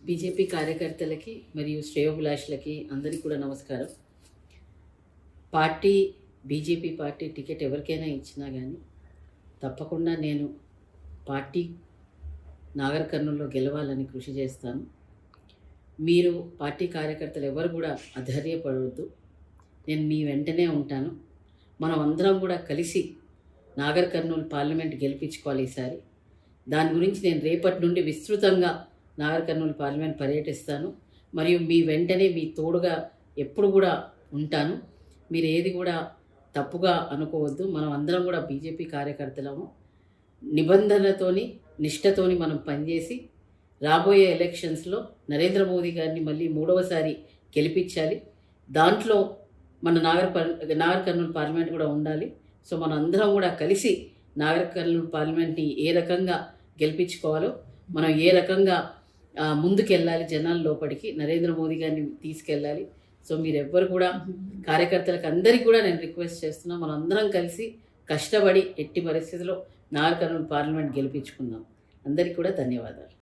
BJP కార్యకర్తలకి మరియు శ్రేయోభిలాషులకి అందరికీ కూడా నమస్కారం. బీజేపీ పార్టీ టికెట్ ఎవరికైనా ఇచ్చినా కానీ తప్పకుండా నేను పార్టీ నాగర్ కర్నూలులో గెలవాలని కృషి చేస్తాను. మీరు పార్టీ కార్యకర్తలు ఎవరు కూడా అధైర్యపడవద్దు. నేను మీ వెంటనే ఉంటాను. మనం అందరం కూడా కలిసి నాగర్ కర్నూలు పార్లమెంట్ గెలిపించుకోవాలి ఈసారి. దాని గురించి నేను రేపటి నుండి విస్తృతంగా నాగర్ కర్నూలు పార్లమెంట్ పర్యటిస్తాను. మరియు మీ వెంటనే మీ తోడుగా ఎప్పుడు కూడా ఉంటాను. మీరు ఏది కూడా తప్పుగా అనుకోవద్దు. మనం అందరం కూడా బీజేపీ కార్యకర్తలము. నిబంధనలతోని నిష్ఠతోని మనం పనిచేసి రాబోయే ఎలక్షన్స్లో నరేంద్ర మోదీ గారిని మళ్ళీ మూడవసారి గెలిపించాలి. దాంట్లో మన నాగర్ కర్నూలు పార్లమెంట్ కూడా ఉండాలి. సో మన అందరం కూడా కలిసి నాగర్ కర్నూలు పార్లమెంట్ని ఏ రకంగా గెలిపించుకోవాలో, మనం ఏ రకంగా ముందుకెళ్ళాలి, జనాల లోపలికి నరేంద్ర మోదీ గారిని తీసుకెళ్ళాలి. సో మీరెవ్వరు కూడా కార్యకర్తలకు అందరికీ కూడా నేను రిక్వెస్ట్ చేస్తున్నా, మనం అందరం కలిసి కష్టపడి ఎట్టి పరిస్థితుల్లో నాగర్ కర్నూలు పార్లమెంట్ గెలిపించుకుందాం. అందరికీ కూడా ధన్యవాదాలు.